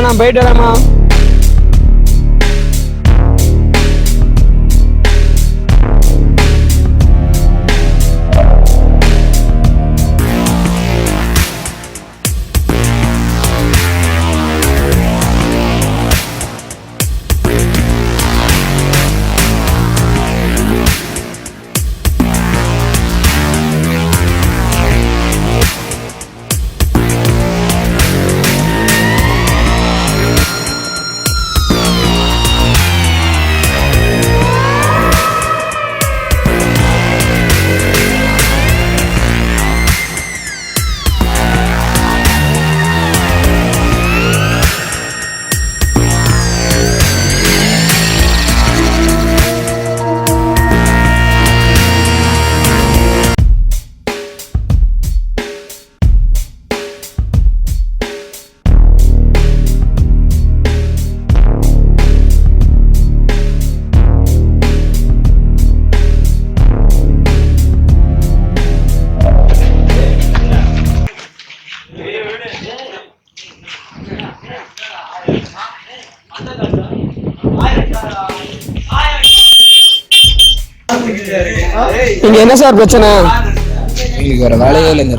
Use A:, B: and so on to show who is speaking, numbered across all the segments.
A: நான் போயிட்டு வரேம்மா. இங்க என்ன சார் பிரச்சனை?
B: எங்களுக்கு வேற வேலையே இல்லை. இந்த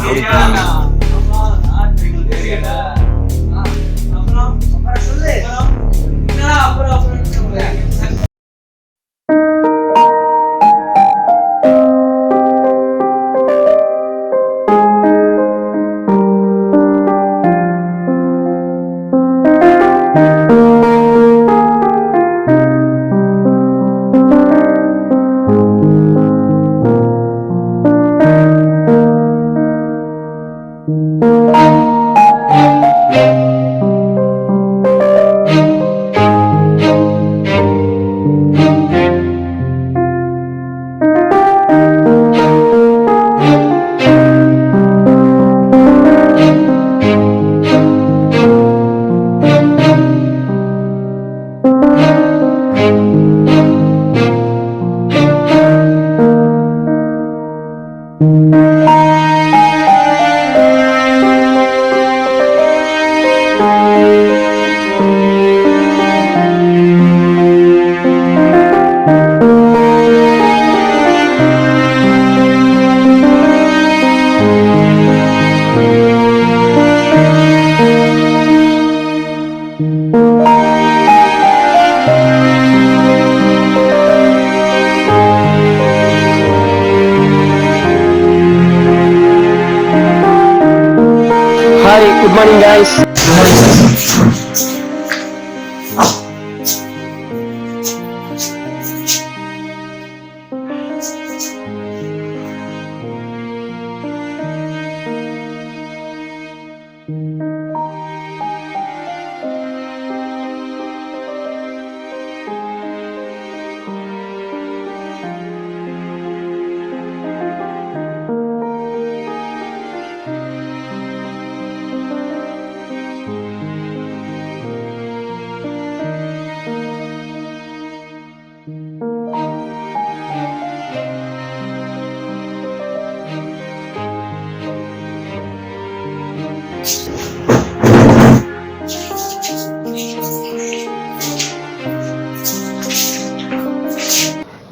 A: Good morning, guys. Good morning, sir.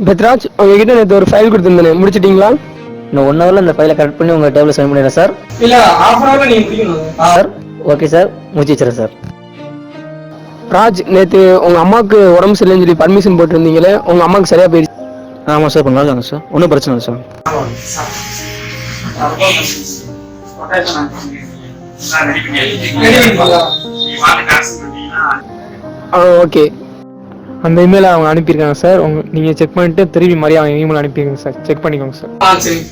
A: Pethraj, உங்ககிட்ட நேற்று ஒரு ஃபைல் கொடுத்துருந்தேனே, முடிச்சிட்டிங்களா?
C: இன்னும் 1 ஹவரில் இந்த ஃபைலை கரெக்ட் பண்ணி உங்கள் டேபிள் சென்ட் பண்ணிடுறேன் சார்.
A: இல்லை, ½ ஹவரில் நீங்கள் முடிக்கணும்
C: சார். ஓகே சார், முடிச்சு வச்சுறேன் சார்.
A: ராஜ், நேற்று உங்கள் அம்மாவுக்கு உடம்பு சரியில்லைன்னு சொல்லி பர்மிஷன் போட்டிருந்தீங்களே, உங்கள் அம்மாவுக்கு சரியாக போயிடுச்சு?
C: ஆமாம் சார், கொஞ்ச நாள் தாங்க சார், ஒன்றும் பிரச்சனை இல்லை சார்.
A: ஓகே. அந்த இமெயில் அவங்க அனுப்பியிருக்காங்க சார். நீங்கள் செக் பண்ணிட்டு திரும்பி மாதிரி அவங்க இமெயில் அனுப்பியிருக்காங்க சார், செக் பண்ணிக்கோங்க சார். சரி.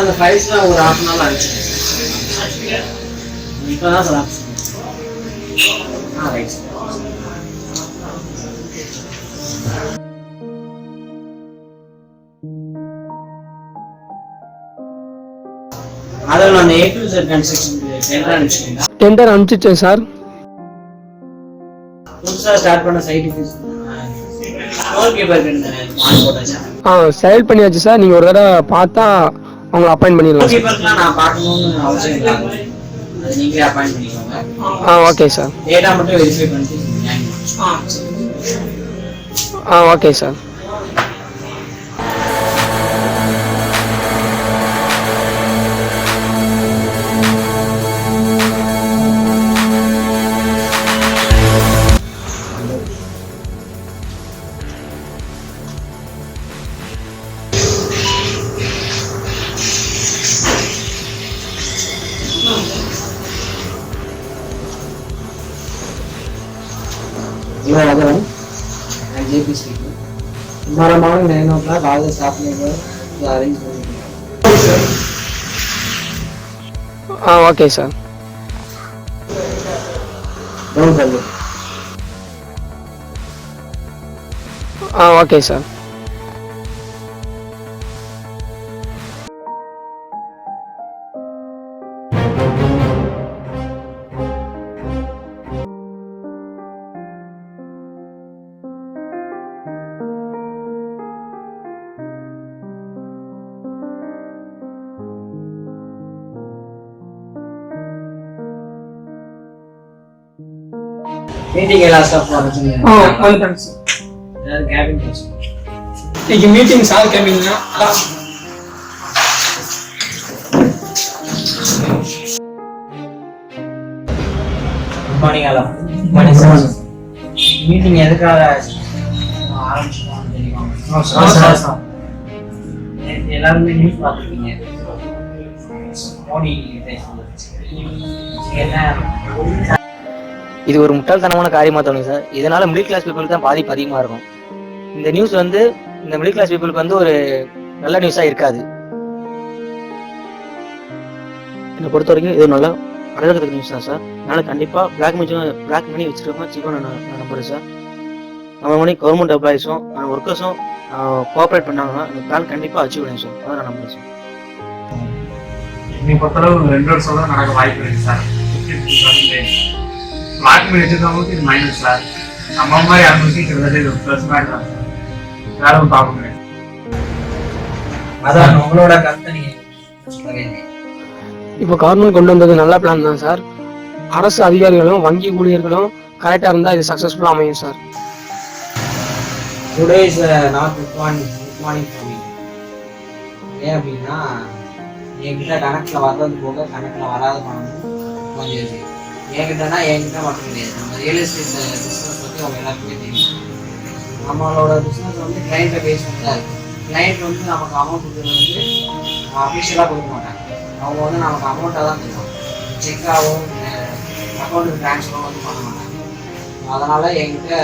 D: அந்த ஃபைல்ஸ்லாம் ஒரு ½ நாள் ஆச்சு. இப்போதான் சார் ரைட். அதில் நான் A to Z construction tender அனுப்பிச்சிங்களா?
A: டெண்டர் அனுப்பிச்சிச்சேன் சார்.
D: புதுசாக ஸ்டார்ட் பண்ண சைட்டுக்கு ஸ்டோர் கீப்பர் போட்டாச்சா?
A: சைல் பண்ணியாச்சு சார். நீங்கள் ஒரு தடவை பார்த்தா அவங்களை அப்பாயிண்ட் பண்ணிடலாம் சார்.
D: கீப்பர்லாம் நான் பார்க்கணும்னு அவசியம் இல்லை, அது நீங்களே அப்பாயிண்ட் பண்ணிக்கோங்க.
A: Okay sir.
D: டேட்டா மட்டும் வெரிஃபை பண்ணிட்டு
A: okay sir.
D: JP speaking. Tomorrow morning 9 o'clock, all the staff members to arrange for meeting.
A: Okay sir.
D: Don't forget.
A: Okay sir.
D: Meeting last of all.
A: வந்துட்டாங்க சார்.
D: Cabin.
A: இன்னைக்கு meeting sir கேட்பீங்கன்னா
D: Good morning, all. Good morning, sir. Meeting எதுக்காக ஆரம்பிச்சோம் தெரியுமா? Sir. எல்லாருமே news பார்த்துருக்கீங்க. மோடி என்ன
C: இது ஒரு முட்டாள்தனமான காரியமாக தோணுங்க சார். இதனால மிடில் கிளாஸ் பீப்புளுக்கு தான் பாதிப்பு அதிகமாக இருக்கும். இந்த நியூஸ் வந்து இந்த மிடில் கிளாஸ் பீப்புளுக்கு வந்து ஒரு நல்ல நியூஸாக இருக்காது. என்னை பொறுத்த வரைக்கும் இது நல்லா வரவேற்கத்தக்க நியூஸ் தான் சார். அதனால் கண்டிப்பாக பிளாக் மணி வச்சுருக்கோம் சீப்பாக நான் நம்புறேன் சார். நம்ம மணி கவர்மெண்ட் எம்ப்ளாயிஸும் ஒர்க்கர்ஸும் கோஆப்ரேட் பண்ணாங்கன்னா அந்த பிளான் கண்டிப்பாக அச்சீவ் பண்ணுங்க சார். அதான் நான் நம்புறேன் சார்.
E: என்னை பொறுத்தளவு 2 வருஷம் தான் நடக்க வாய்ப்பு இருக்கு சார். பிளாக் மணி வச்சிருக்கவங்களுக்கு இது மைனஸ் சார். நம்ம மாதிரி அவங்களுக்கு கிட்டத்தட்ட இது ப்ளஸ் மாதிரி தான் சார். வேற ஒன்றும் பார்க்க முடியாது.
D: அதான் உங்களோட கருத்தை நீங்க
A: இப்போ கவர்மெண்ட் கொண்டு வந்தது நல்ல பிளான் தான் சார். அரசு அதிகாரிகளும் வங்கி ஊழியர்களும் கரெக்டாக இருந்தால் இது சக்ஸஸ்ஃபுல்லாக அமையும் sir.
D: Today is not good morning for me. ஏன் அப்படின்னா என்கிட்ட கணக்கில் வர்றது போக கணக்கில் வராத பணம் கொஞ்சம் இருக்கு. என்கிட்டனா என்கிட்ட மட்டும் கிடையாது. நம்ம ரியல் எஸ்டேட் பிஸ்னஸ் பற்றி அவங்க எல்லாருக்குமே தெரியும். நம்மளோட பிஸ்னஸ் வந்து கிளைண்ட்டை பேஸ் பண்ணி தான் இருக்குது. கிளைண்ட் வந்து நமக்கு அமௌண்ட் கொடுக்குறது வந்து அஃபிஷியலாக கொடுக்க மாட்டாங்க. அவங்க வந்து நமக்கு அமௌண்ட்டாக தான் தருவாங்க. செக்காகவும் அக்கௌண்ட்டுக்கு ட்ரான்ஸ்ஃபரும் வந்து பண்ண மாட்டாங்க. அதனால் என்கிட்ட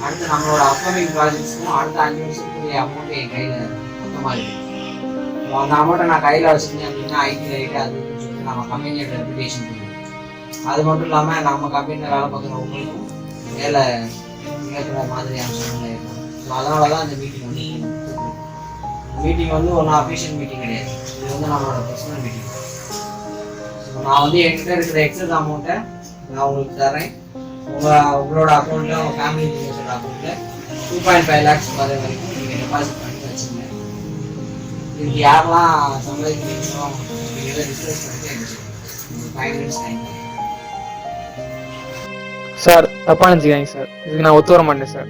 D: அடுத்து நம்மளோட அப்கமிங் ப்ராஜெக்ட்ஸ்க்கும் அடுத்த 5 வருஷத்துக்குரிய அமௌண்ட்டு என் கையில் மொத்தமாக இருக்குது. அந்த அமௌண்ட்டை நான் கையில் வச்சுருந்தேன் அப்படின்னா ஐடி ரைட்டு அதுன்னு சொல்லிட்டு நம்ம கம்பெனியோட ரெப்புடேஷன் பண்ணுவோம். அது மட்டும் இல்லாமல் நம்ம கம்பெனியில் வேலை பார்க்குறவங்களுக்கும் வேலை கேட்குற மாதிரியான சூழ்நிலை இருக்கும். ஸோ அதனால தான் இந்த மீட்டிங் வந்து மீட்டிங் வந்து ஒன்றும் அஃபிஷியல் மீட்டிங் கிடையாது. இது வந்து நம்மளோட பர்சனல் மீட்டிங். ஸோ நான் வந்து என்கிட்ட இருக்கிற எக்ஸஸ் அமௌண்ட்டை நான் உங்களுக்கு தரேன். உங்களோட அக்கௌண்ட்டில் உங்கள் ஃபேமிலி மெம்பர்ஸோட அக்கௌண்ட்டில் 2.5 lakhs வர வரைக்கும் நீங்கள் டெபாசிட் பண்ணி வச்சுங்க. இதுக்கு யாரெல்லாம் சம்பாதிக்கிறீங்களோ அப்படிங்கிறத டிஸ்கஸ் பண்ணிட்டு எனக்கு 5 minutes டைம்.
A: சார் தப்பா நினச்சிக்காங்க சார், இதுக்கு நான் ஒத்து வர மாட்டேன் சார்.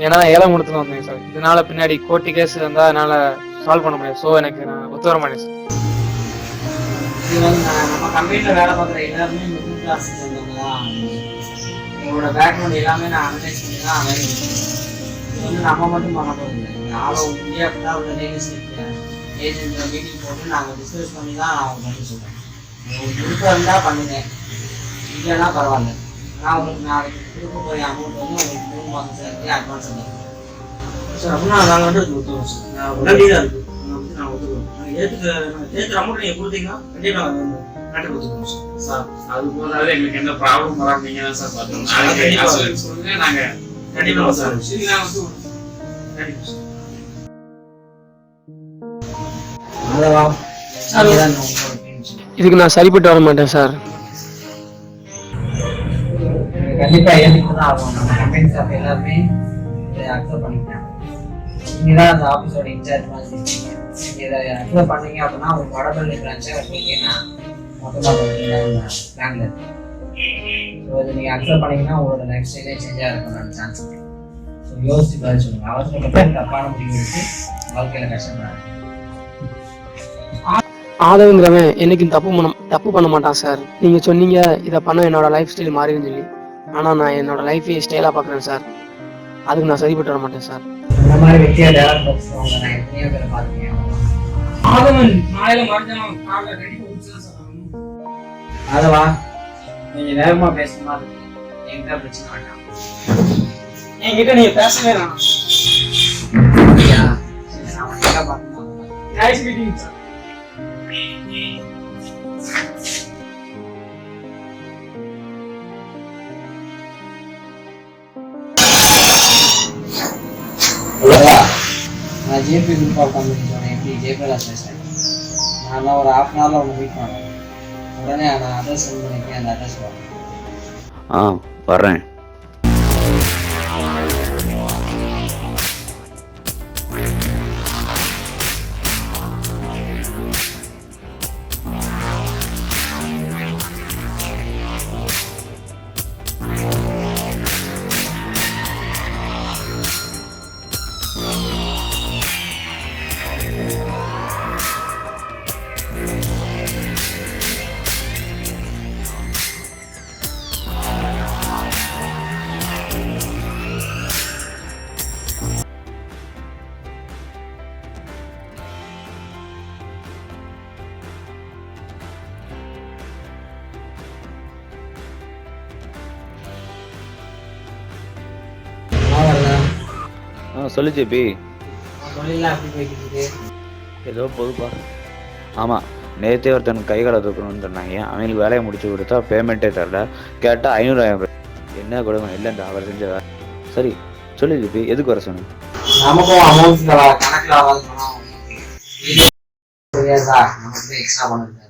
A: ஏன்னா 7 முடத்துல வந்தேன் சார். இதனால பின்னாடி கோர்ட்டு கேஸ் இருந்தால் என்னால் சால்வ் பண்ண முடியாது. ஸோ எனக்கு நான் ஒத்து வர மாட்டேன் சார்.
D: இது வந்து நம்ம கம்பெனியில் வேலை பார்க்குற எல்லாருமே மிடில் கிளாஸ் சேர்ந்தவங்க தான். உங்களோட பேக்ரவுண்ட் எல்லாமே நான் அனலைஸ் பண்ணி தான் வேலை. இது வந்து நம்ம மட்டும் பண்ண போகிறது இல்லை. ஆல் ஓவர் இந்தியா ஃபுல்லாக உள்ள ரியல் எஸ்டேட் ஏஜென்ட் மீட்டிங் போட்டு நாங்கள் டிஸ்கஸ் பண்ணி தான் நான் பண்ணி சொல்கிறேன். உங்களுக்கு விருப்பம் இருந்தால் பண்ணுங்க, இல்லைன்னா பரவாயில்ல. நான் உங்களுக்கு நாளைக்கு கொடுக்க போகிற அமௌண்ட் வந்து உங்களுக்கு 3 மாதம் சேர்த்து அட்வான்ஸ் வந்துடும் சார். அப்படின்னா நாங்கள் வந்து அது ஒத்துவோம் சார். நான் உடனே தான் இருக்குது நான் ஒத்துக்குவோம். ஏற்றுக்கிற அமௌண்ட் நீங்கள் கொடுத்தீங்கன்னா கண்டிப்பாக கண்டு கொடுத்துருவோம் சார்.
E: சார் அது போதாது எங்களுக்கு எந்த ப்ராப்ளம் வராமல் நீங்கள் தான் சார் பார்த்துக்கணும். நாளைக்கு சொல்லுங்க, நாங்கள்
D: கண்டிப்பாக சார்.
E: இல்லை வந்து கண்டிப்பாக சார்.
D: அதவா சார் உங்களோட
A: இதுக்கு நான் சரிப்பட்டு வர மாட்டேன் சார்.
D: கண்டிப்பாக ஏற்றுக்கிட்டு தான் ஆகும். நம்ம கம்பெனி ஸ்டாஃப் எல்லாருமே இதை அக்செப்ட் பண்ணிக்கிட்டாங்க. நீங்கள் தான் அந்த ஆஃபீஸோட இன்சார்ஜ் மாதிரி இருக்கீங்க. நீங்கள் இதை அக்செப்ட் பண்ணீங்க அப்படின்னா உங்களுக்கு வடபள்ளி பிரான்ச்சை உங்களுக்கு நான் மொத்தமாக பிளானில் இருக்கேன். ஸோ இதை நீங்கள் அக்செப்ட் பண்ணீங்கன்னா உங்களோட லைஃப் ஸ்டைலே சேஞ்சாக இருக்கணும் சான்ஸ் இருக்குது. ஸோ யோசிச்சு பதில் சொல்லுங்கள். அவசரப்பட்டு தப்பான முடிவு எடுத்து வாழ்க்கையில் கஷ்டப்படாது.
A: ஆதவங்கிறவன் என்னைக்கும் தப்பு பண்ண மாட்டான் சார். நீங்கள் சொன்னீங்க இதை பண்ண என்னோட லைஃப் ஸ்டைல் மாறின்னு சொல்லி. ஆனால் நான் என்னோட லைஃபே ஸ்டைலாக பார்க்குறேன் சார். அதுக்கு நான் சரிப்பட்டு வர மாட்டேன் சார்.
D: இந்த மாதிரி வெற்றியாக டெவலப் பண்ணுறவங்க நான் எத்தனையோ பேரை பார்த்துருக்கேன். அதவா கொஞ்சம் வேகமாக பேசுற மாதிரி என்கிட்ட பிரச்சனை வேண்டாம்.
A: என்கிட்ட நீங்கள் பேசவே வேணாம்.
D: சரி நான் வண்டியாக பார்த்துக்கலாம்.
A: சார்.
D: நான் ஜேபி குரூப் ஆஃப் கம்பெனிஸோட எப்படி ஜெயபிரகாஷ் பேசுகிறேன். நான் ஒரு 1/2 hour ஒன்று மீட் பண்ணேன். உடனே நான் அட்ரஸ் சென்ட் பண்ணியிருக்கேன். அந்த அட்ரஸ் வரேன்.
F: வர்றேன். சொல்லு ஜேபி.
D: தொழிலாம் எப்படி போய்கிட்டு இருக்கு?
F: ஏதோ போதுப்பா. ஆமாம், நேற்றே ஒருத்தனுக்கு கை காலை தூக்கணும்னு சொன்னாங்க. அவங்களுக்கு வேலையை முடிச்சு கொடுத்தா பேமெண்ட்டே தரல. கேட்டால் 500,000. என்ன கொடுங்க இல்லை இந்த அவர் செஞ்சதா. சரி சொல்லு ஜேபி, எதுக்கு வர சொன்னேன்?
D: நமக்கும் அமௌண்ட் கணக்கில் ஆகாது தெரியாதா? நமக்கு எக்ஸ்ட்ரா பண்ணுறது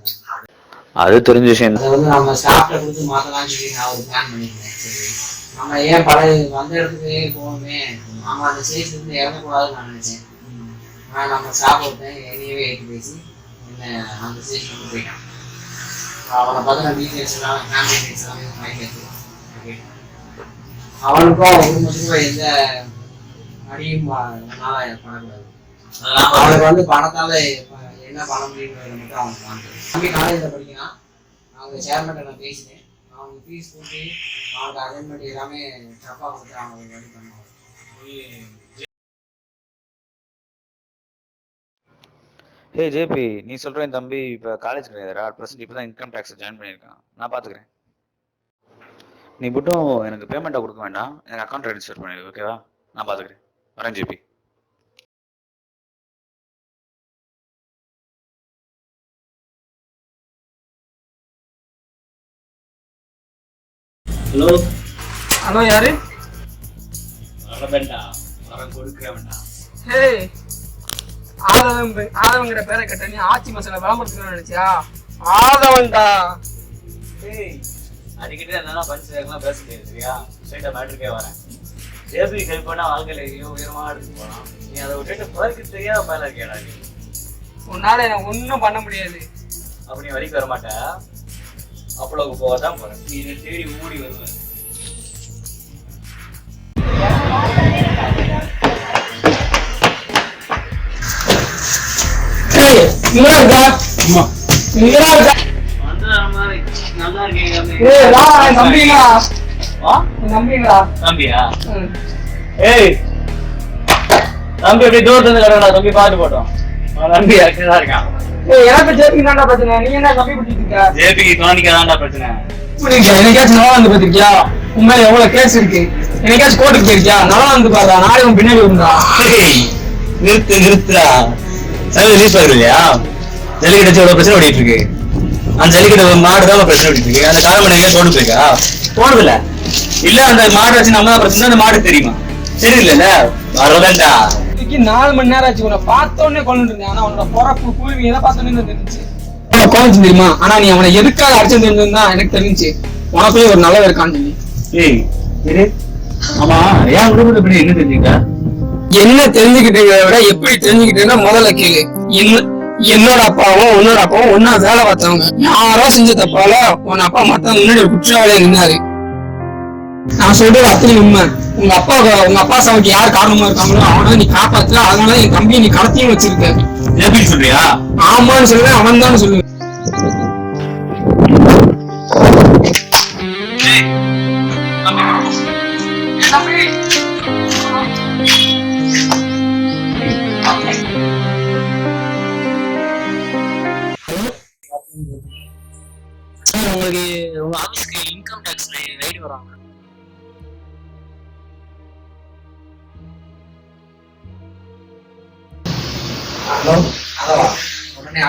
F: அது தெரிஞ்ச விஷயம்.
D: அதை வந்து நம்ம ஸ்டாஃப்ட கொடுத்து மாற்றலாம்னு சொல்லி நான் ஒரு பிளான் பண்ணியிருந்தேன். சரி நம்ம ஏன் வந்த இடத்துக்கு போகணுமே, நம்ம அந்த ஸ்டேஜ்லேருந்து இறங்கக்கூடாதுன்னு நான் நினச்சேன். ஆனால் நம்ம ஸ்டாஃப் ஒருத்தன் என்னையவே ஏற்றி பேசி என்ன அந்த ஸ்டேஜ் கொண்டு போயிட்டான். அவனை பார்த்து நான் டீட்டெயில்ஸ் எல்லாம் ஃபேமிலி டீட்டெயில்ஸ் எல்லாமே மைண்ட் கேட்டேன். அவனுக்கும் குடும்பத்துக்கும் எந்த அடியும் பண்ணக்கூடாது. அவனுக்கு வந்து பணத்தால் என்ன பண்ண முடியுங்கிறத மட்டும் அவனுக்கு வாங்குது. தம்பி காலேஜில் படிக்கிறான். அவங்க சேர்மன்ட்ட நான் பேசினேன். அவங்க ஃபீஸ் கூட்டி அவனுக்கு அசைன்மெண்ட் எல்லாமே தப்பாக கொடுத்து அவங்க ரெடி பண்ணுவாங்க.
F: ஹே ஜேபி, நீ சொல்ற என் தம்பி இப்போ காலேஜ் கிடையாதுடா, ப்ரெசென்ட் இப்போ தான் இன்கம் டேக்ஸ் ஜாயின் பண்ணியிருக்கான். நான் பார்த்துக்கிறேன். நீ மட்டும் எனக்கு பேமெண்ட்டை கொடுக்க வேண்டாம், எனக்கு அக்கௌண்ட் ரெஜிஸ்டர் பண்ணிடு, ஓகேவா? நான் பார்த்துக்கிறேன். வரேன் ஜேபி.
C: ஹலோ
A: ஹலோ, யாரு?
E: வர வேண்டாம், வர கொடுக்க வேண்டாம்.
A: ஹே, ஆதவங்கிற பேரை கேட்ட நீ ஆச்சி மசாலா விளம்பரத்துக்கு நினைச்சியா? ஆதவன்டா.
E: அடிக்கடி அதெல்லாம் பஞ்செல்லாம் பேச முடியாது, சரியா? ஸ்ட்ரைட்டா மேட்ருக்கே வரேன். ஜேபி ஹெல்ப் பண்ணா வாழ்க்கையில உயரமா எடுத்து போகலாம். நீ அதை விட்டுட்டு பழக்க தெரியாத மேல இருக்கேடா. நீ
A: உன்னால எனக்கு ஒன்றும் பண்ண முடியாது.
E: அப்ப நீ வரைக்கும் வர மாட்டேன், அவ்வளவு போகத்தான் போறேன். நீ தேடி மூடி வருவேன். நல்லா தம்பியா? ஏய் தம்பி எப்படி தூரத்துல இருந்து கடவுடா, தம்பி பாட்டு போட்டோம். தம்பி தான் இருக்கான்.
A: எனக்கு ஜேபிக்கு தான்டா பிரச்சனை. நீ என்ன தம்பி பிடிச்சிட்டு இருக்க?
E: ஜேபிக்கு தோணிக்காதான்டா பிரச்சனை.
A: என்னைக்காச்சும் நல்லா வந்து பாத்திருக்கியா? உண்மையில எவ்வளவு கேஸ் இருக்கு. என்னைக்காச்சும் கோர்ட்டுக்கு போயிருக்கியா? நல்லா வந்து பாருடா, நாளை உன் பின்னாடி இருந்தா.
E: நிறுத்துடா. ரிலீஸ் ஆகுது இல்லையா? ஜல்லிக்கட்டு எவ்வளவு பிரச்சனை ஓடிட்டு இருக்கு. அந்த ஜல்லிக்கட்டு மாடுதான் பிரச்சனை ஓடிட்டு இருக்கு. அந்த காலமணியா தோணு போயிருக்கா? தோணுதுல இல்ல. அந்த மாடு வச்சு நம்ம பிரச்சனை, அந்த மாடு தெரியுமா? தெரியல. வரவேண்டா.
A: 4 மணி நேரம் ஆச்சு. உன்னை பார்த்தோன்னே கொண்டு இருந்தேன். ஆனா உன்னோட பொறப்பு பூர்வீகம் எதை பார்த்தோன்னே தெரிஞ்சு. உனக்கு கோவம் தெரியுமா? ஆனா நீ அவனை எதுக்காக அடிச்சு தெரிஞ்சிருந்தா எனக்கு தெரிஞ்சு. உனக்குள்ளே ஒரு நல்ல இருக்கான்னு சொல்லி.
E: ஏய் இரு. ஆமா, ஏன் குடும்பத்தை பத்தி என்ன தெரிஞ்சுக்க?
A: என்ன தெரிஞ்சுக்கிட்டீங்க விட எப்படி தெரிஞ்சுக்கிட்டீங்கன்னா முதல்ல கேளு. என்னோட அப்பாவும் உன்னோட அப்பாவும் ஒன்னா வேலை பார்த்தவங்க. யாரோ செஞ்ச தப்பால உன் அப்பா மத்த முன்னாடி ஒரு குற்றவாளியா நின்னாரு. நான் சொல்றது அத்தனை உண்மை. உங்க அப்பா சாவுக்கு யார் காரணமா இருக்காங்களோ அவனை நீ காப்பாத்துல. அதனால என் தம்பியை நீ கடத்தியும் வச்சிருக்க.
E: எப்படி சொல்றியா?
A: ஆமான்னு சொல்லுவேன், அவன் தான் சொல்லுவேன். உங்களுக்கு உங்க ஆபீஸ்க்கு இன்கம் டாக்ஸ் ரைடு வராங்க.
D: ஹலோ, அதவா உடனே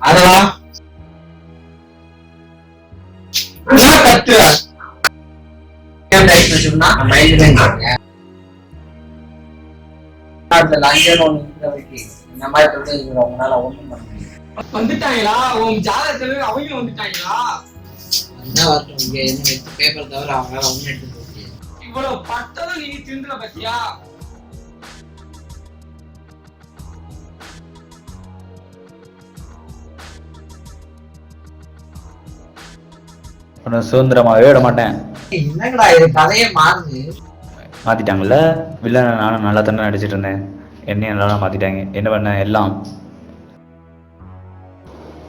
D: அதவா கத்து சொன்னா நம்ம
A: வந்துட்டாங்களா? உன் ஜாதகத்துல அவங்க வந்துட்டாங்களா?
D: பேப்பர் தவிர அவங்களால ஒண்ணு எடுத்து போக முடியாது.
A: இவ்வளவு பட்டதும் நீ திருந்துல பத்தியா?
F: சுதந்திரமாவே விட மாட்டேன்.
D: என்னங்கடா இது கதையே மாறுது.
F: மாத்திட்டாங்கல்ல. வில்லனை நானும் நல்லா தானே நடிச்சிட்டு இருந்தேன், என்னையும் நல்லா மாத்திட்டாங்க. என்ன பண்ண எல்லாம்.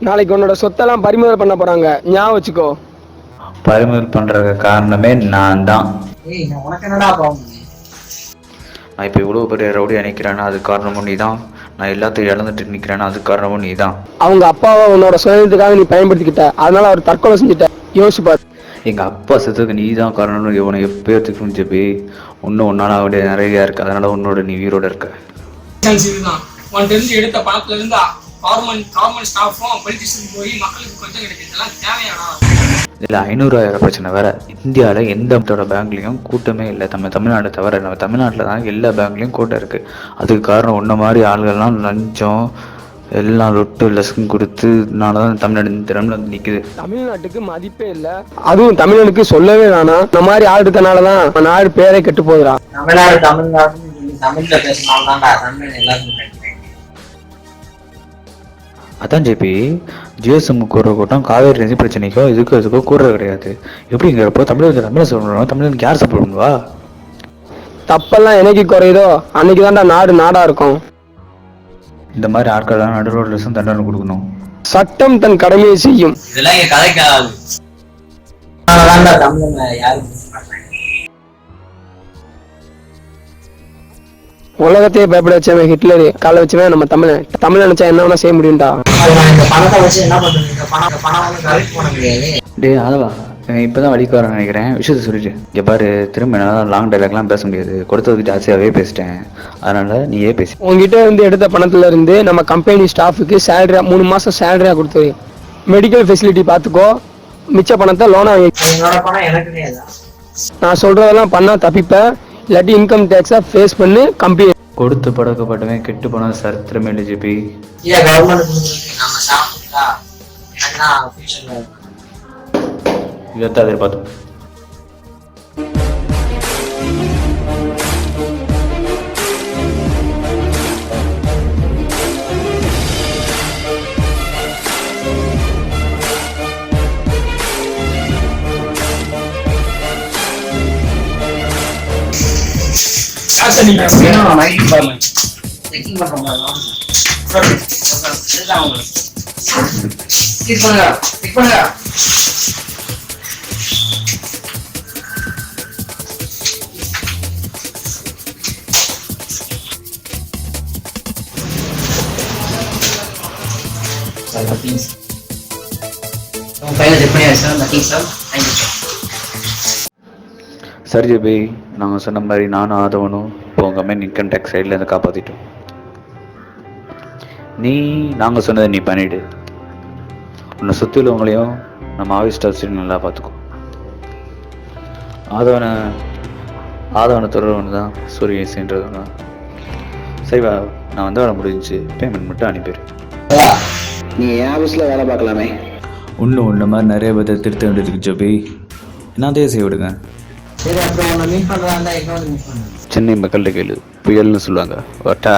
A: நாளைக்கு உன்னோட சொத்தெல்லாம் பறிமுதல் பண்ண போறாங்க, ஞாபகம் வச்சுக்கோ.
F: பறிமுதல் பண்ற காரணமே நான் தான்.
D: உனக்கு என்னடா பாவம்?
F: நான் இப்போ இவ்வளோ பெரிய ரவுடியாக நிற்கிறேன்னா அது காரணமும் நீ தான். நான் எல்லாத்தையும் இழந்துட்டு நிற்கிறேன்னா அது காரணமும் நீ தான்.
A: அவங்க அப்பாவை உன்னோட சுயத்துக்காக நீ பயன்படுத்திக்கிட்ட, அதனால அவர் தற்கொலை செஞ்சுட்ட. யோசிப்பார்.
F: எங்கள் அப்பா செத்துக்கு நீ தான் காரணம்னு இவனை எப்போ எடுத்துக்கணும் ஜெபி. இன்னும் உன்னால அவடைய நிறையா இருக்கு, அதனால உன்னோட நீ உயிரோட இருக்க.
A: எடுத்த பணத்துல இருந்தா கவர்மெண்ட் ஸ்டாஃபும் பொலிட்டிஷியன் போய் மக்களுக்கு கொஞ்சம் கிடைக்கிறதுலாம் தேவையானா?
F: இதில் 500,000 பிரச்சனை வேற. இந்தியாவில் எந்த பேங்க்லேயும் கூட்டமே இல்லை. தமிழ்நாடு தவிர. நம்ம தமிழ்நாட்டில் தான் எல்லா பேங்க்லேயும் கூட்டம் இருக்குது. அதுக்கு காரணம் உன்ன மாதிரி ஆளுகள்லாம் லஞ்சம் எல்லாம் லொட்டு லஸ்க்கும் கொடுத்துனால தான் தமிழ்நாடு இந்த திறமை வந்து நிற்குது. தமிழ்நாட்டுக்கு மதிப்பே இல்லை, அதுவும் தமிழனுக்கு சொல்லவே வேணாம். இந்த மாதிரி ஆள் இருக்கனாலதான் நாடு பேரே கெட்டு போகுதுடா.
D: தமிழ்நாடு தமிழ்ல பேசினால்தான்டா தமிழ் எல்லாருக்கும் கிடைக்கிறேன்.
F: அதான் ஜேபி, ஜிஎஸ்எம் கூடுற கூட்டம் காவேரி நதி பிரச்சனைக்கோ இதுக்கோ கூடுறது கிடையாது. எப்படிங்கிறப்போ தமிழ் சொல்லணும், தமிழனுக்கு யார் சப்போர்ட் பண்ணுவா?
A: தப்பெல்லாம் என்னைக்கு குறையுதோ அன்னைக்கு தான்டா நாடு நாடா இருக்கும்.
F: இந்த மாதிரி ஆட்களெல்லாம் நடு ரோட்ல தண்டனை கொடுக்கணும்.
A: சட்டம் தன் கடமையை செய்யும்.
E: இதெல்லாம் இங்க கதைக்காது.
D: தமிழ்ல யாரும்
A: உலகத்தையே பயப்பட வச்சவன் ஹிட்லரு, காலை வச்சவன் நம்ம தமிழ் நினைச்சா என்ன வேணா செய்ய முடியும்டா.
D: இந்த பணத்தை வச்சு என்ன பண்றது? இந்த பணம் வந்து கரெக்ட் பண்ண முடியாது.
F: டே ஆதவா, இப்பதான் வழிக்கு வரேன் நினைக்கிறேன். விஷயத்த சொல்லிட்டு இங்க பாரு, திரும்ப என்னால் லாங் டைலாக்லாம் பேச முடியாது. கொடுத்ததுக்கு ஜாஸ்தியாகவே பேசிட்டேன். அதனால நீயே பேசி.
A: உங்ககிட்ட இருந்து எடுத்த பணத்துல இருந்து நம்ம கம்பெனி ஸ்டாஃபுக்கு சேலரியா 3 மாசம் சேலரியா கொடுத்து மெடிக்கல் ஃபெசிலிட்டி பார்த்துக்கோ. மிச்ச பணத்தை லோனா
D: என்னோட பணம் எனக்குன்னே தான்.
A: நான் சொல்றதெல்லாம் பண்ணா தப்பிப்ப, இல்லாட்டி இன்கம் டேக்ஸா ஃபேஸ் பண்ணி கம்பெனி
F: கொடுத்து பழக்கப்பட்டவன் கெட்டு போன சரித்திரம் இல்லை ஜிபி.
D: இல்ல கவர்மெண்ட் கொடுக்குறது நம்ம சாப்பிட்டா என்ன ஃபியூச்சர்ல
F: இதைத்தான் எதிர்பார்த்தோம்.
D: செக்கிங் பண்றோம். கிளிக் பண்ணுங்க, கிளிக் பண்ணுங்க.
F: சரி ஜிபி, நாங்கள் சொன்ன மாதிரி நானும் ஆதவனும் இப்போ உங்கள் அம்மா இன்கம் டேக்ஸ் சைட்லேருந்து காப்பாற்றிட்டோம். நாங்கள் சொன்னதை நீ பண்ணிவிடு. உன்னை சுற்றி உள்ளவங்களையும் நம்ம ஆஃபீஸ் ஸ்டாஃப்ஸையும் நல்லா பார்த்துக்கோ. ஆதவனை தொடர்பு தான் சூரியன்றதுன்னு தான். சரிவா, நான் வந்து வர முடிஞ்சிச்சு. பேமெண்ட் மட்டும் அனுப்பிடு.
B: நீ என் ஆஃபீஸில் வேலை பார்க்கலாமே.
F: இன்னும் உன்ன மாதிரி நிறைய பேர்த்தை திருத்த வேண்டியதுக்கு ஜோபி, என்னதே செய்ய விடுங்க.
D: சரி, அப்புறம் மீட் பண்றதா இருந்தா எங்க வந்து மீட் பண்ணுங்க.
F: சென்னை மக்கள்கிட்ட கேளு, புயல்னு சொல்லுவாங்க. வட்டா